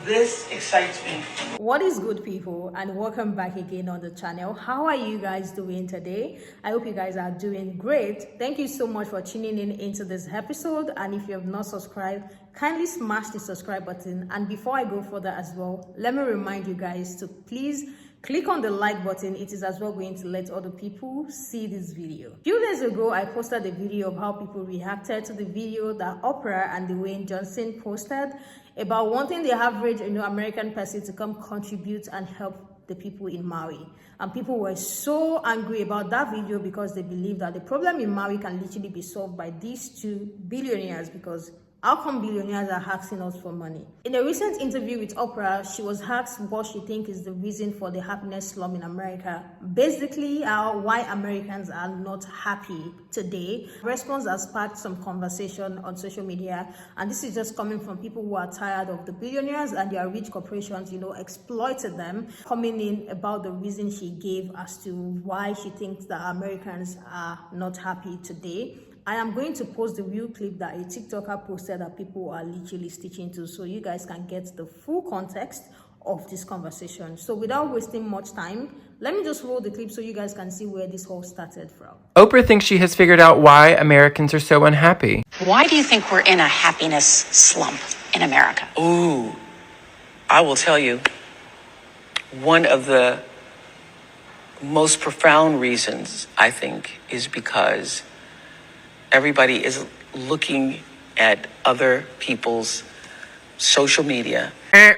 This excites me. What is good, people, and welcome back again on the channel. How are you guys doing today? I hope you guys are doing great. Thank you so much for tuning in into this episode, and if you have not subscribed, kindly smash the subscribe button. And before I go further as well, let me remind you guys to please click on the like button. It is as well going to let other people see this video. A few days ago, I posted a video of how people reacted to the video that Oprah and Dwayne Johnson posted about wanting the average American person to come contribute and help the people in Maui. And people were so angry about that video because they believe that the problem in Maui can literally be solved by these two billionaires, because how come billionaires are asking us for money? In a recent interview with Oprah, she was asked what she thinks is the reason for the happiness slump in America. Basically, why Americans are not happy today. Response has sparked some conversation on social media, and this is just coming from people who are tired of the billionaires and their rich corporations, exploited them, coming in about the reason she gave as to why she thinks that Americans are not happy today. I am going to post the real clip that a TikToker posted that people are literally stitching to, so you guys can get the full context of this conversation. So without wasting much time, let me just roll the clip so you guys can see where this whole started from. Oprah thinks she has figured out why Americans are so unhappy. Why do you think we're in a happiness slump in America? Ooh, I will tell you, one of the most profound reasons, I think, is because everybody is looking at other people's social media.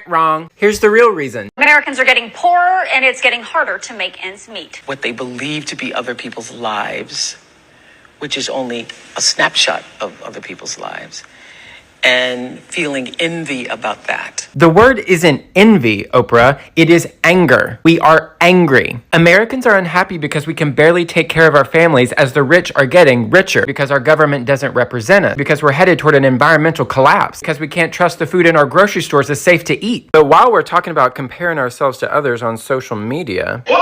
Wrong. Here's the real reason. Americans are getting poorer and it's getting harder to make ends meet. What they believe to be other people's lives, which is only a snapshot of other people's lives, and feeling envy about that. The word isn't envy, Oprah. It is anger. We are angry. Americans are unhappy because we can barely take care of our families as the rich are getting richer, because our government doesn't represent us, because we're headed toward an environmental collapse, because we can't trust the food in our grocery stores is safe to eat. But while we're talking about comparing ourselves to others on social media... Whoa!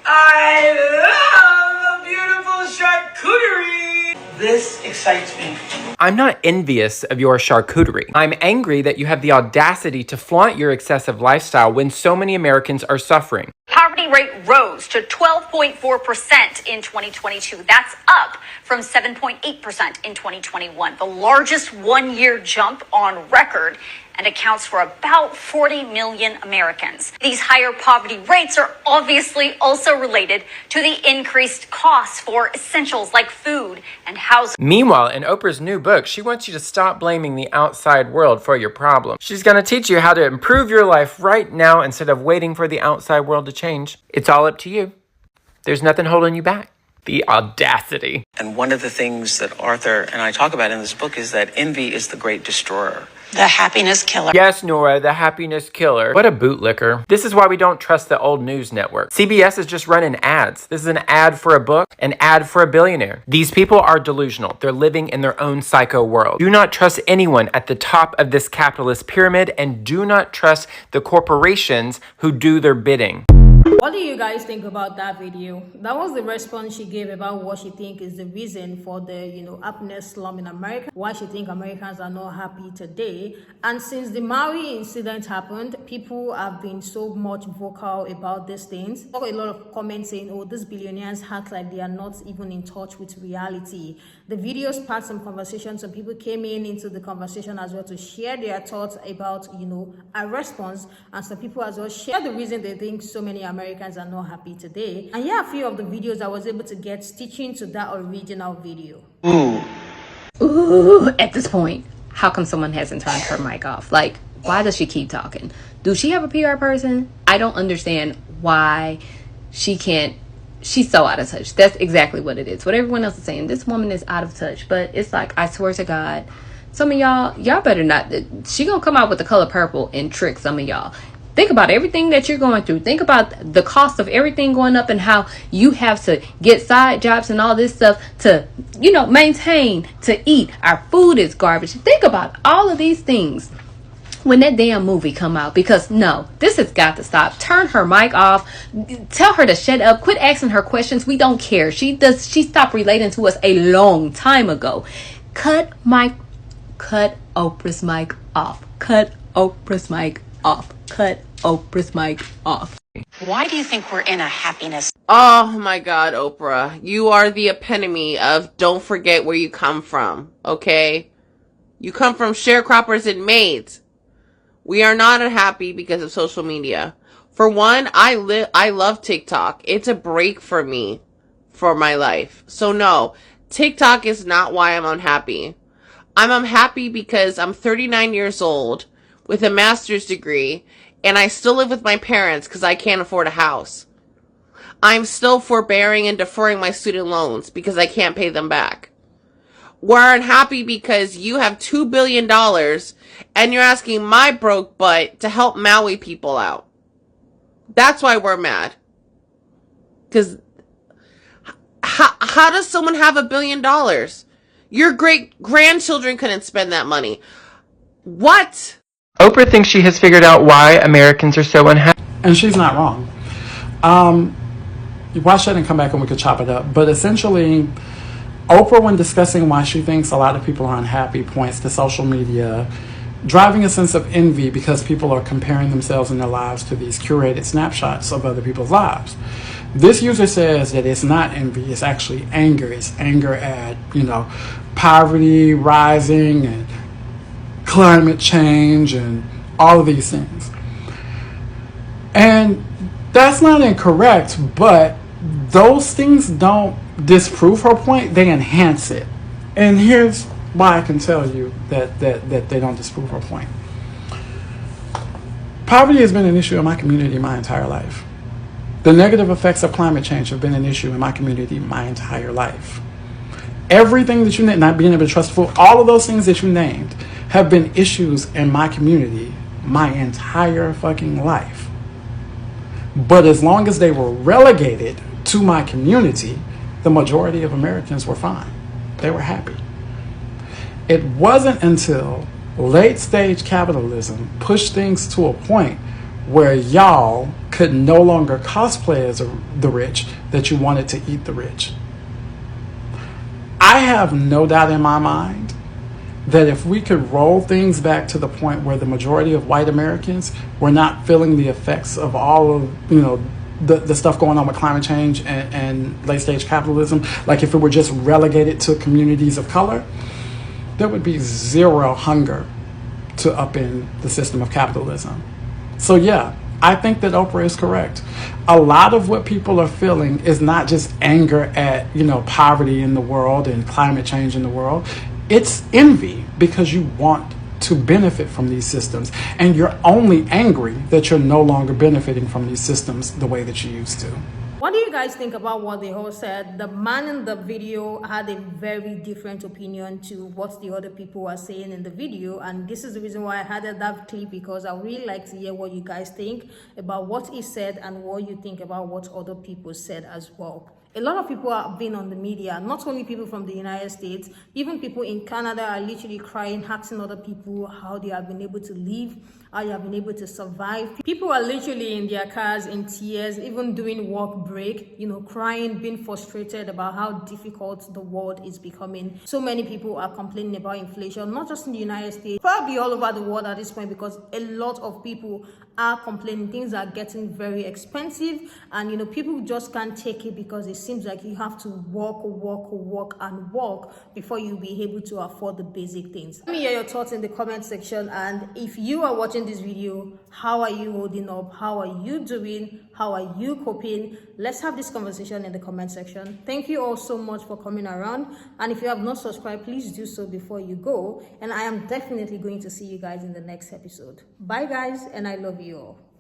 I love a beautiful charcuterie! This excites me. I'm not envious of your charcuterie. I'm angry that you have the audacity to flaunt your excessive lifestyle when so many Americans are suffering. Poverty rate rose to 12.4% in 2022. That's up from 7.8% in 2021, the largest one-year jump on record, and accounts for about 40 million Americans. These higher poverty rates are obviously also related to the increased costs for essentials like food and housing. Meanwhile, in Oprah's new book, she wants you to stop blaming the outside world for your problem. She's going to teach you how to improve your life right now instead of waiting for the outside world to change. It's all up to you. There's nothing holding you back. The audacity. And one of the things that Arthur and I talk about in this book is that envy is the great destroyer. The happiness killer. Yes, Nora, the happiness killer. What a bootlicker. This is why we don't trust the old news network. CBS is just running ads. This is an ad for a book, an ad for a billionaire. These people are delusional. They're living in their own psycho world. Do not trust anyone at the top of this capitalist pyramid, and do not trust the corporations who do their bidding. What do you guys think about that video? That was the response she gave about what she thinks is the reason for the, happiness slump in America, why she thinks Americans are not happy today. And since the Maui incident happened, people have been so much vocal about these things. A lot of comments saying, oh, these billionaires act like they are not even in touch with reality. The video sparked some conversations. Some people came into the conversation as well to share their thoughts about, a response. And some people as well share the reason they think so many Americans are not happy today. And a few of the videos I was able to get stitching to that original video. Ooh, at this point, how come someone hasn't turned her mic off? Like, why does she keep talking? Do she have a PR person? I don't understand why she can't. She's so out of touch. That's exactly what it is. What everyone else is saying, this woman is out of touch. But it's like, I swear to God, some of y'all better not. She gonna come out with the color purple and trick some of y'all. Think about everything that you're going through. Think about the cost of everything going up and how you have to get side jobs and all this stuff to, maintain, to eat. Our food is garbage. Think about all of these things when that damn movie come out, because no, this has got to stop. Turn her mic off. Tell her to shut up. Quit asking her questions. We don't care. She stopped relating to us a long time ago. Cut Oprah's mic off. Cut Oprah's mic off. Cut Oprah's mic off. Why do you think we're in a happiness? Oh my God, Oprah. You are the epitome of don't forget where you come from, okay? You come from sharecroppers and maids. We are not unhappy because of social media. For one, I love TikTok. It's a break for me, for my life. So no, TikTok is not why I'm unhappy. I'm unhappy because I'm 39 years old with a master's degree and I still live with my parents because I can't afford a house. I'm still forbearing and deferring my student loans because I can't pay them back. We're unhappy because you have $2 billion and you're asking my broke butt to help Maui people out. That's why we're mad. Because how does someone have $1 billion? Your great grandchildren couldn't spend that money. What? Oprah thinks she has figured out why Americans are so unhappy. And she's not wrong. Watch that and come back and we could chop it up. But essentially, Oprah, when discussing why she thinks a lot of people are unhappy, points to social media driving a sense of envy because people are comparing themselves and their lives to these curated snapshots of other people's lives. This user says that it's not envy, it's actually anger. It's anger at, poverty rising and climate change and all of these things. And that's not incorrect, but those things don't disprove her point, they enhance it. And here's why I can tell you that they don't disprove her point. Poverty has been an issue in my community my entire life. The negative effects of climate change have been an issue in my community my entire life. Everything that you named, not being able to trust food, all of those things that you named have been issues in my community my entire fucking life. But as long as they were relegated to my community, the majority of Americans were fine. They were happy. It wasn't until late stage capitalism pushed things to a point where y'all could no longer cosplay as the rich that you wanted to eat the rich. I have no doubt in my mind that if we could roll things back to the point where the majority of white Americans were not feeling the effects of all of, the stuff going on with climate change and late stage capitalism, like if it were just relegated to communities of color, there would be zero hunger to upend the system of capitalism. So yeah, I think that Oprah is correct. A lot of what people are feeling is not just anger at, poverty in the world and climate change in the world. It's envy because you want to benefit from these systems, and you're only angry that you're no longer benefiting from these systems the way that you used to. What do you guys think about what the host said? The man in the video had a very different opinion to what the other people were saying in the video, and this is the reason why I added that clip, because I really like to hear what you guys think about what he said and what you think about what other people said as well. A lot of people have been on the media, not only people from the United States, even people in Canada are literally crying, asking other people how they have been able to live, how they have been able to survive. People are literally in their cars in tears, even doing work break, crying, being frustrated about how difficult the world is becoming. So many people are complaining about inflation, not just in the United States, probably all over the world at this point, because a lot of people are complaining. Things are getting very expensive, and people just can't take it because it seems like you have to work before you'll be able to afford the basic things. Let me hear your thoughts in the comment section, and if you are watching this video, how are you holding up? How are you doing? How are you coping? Let's have this conversation in the comment section. Thank you all so much for coming around, and if you have not subscribed, please do so before you go, and I am definitely going to see you guys in the next episode. Bye guys, and I love you all.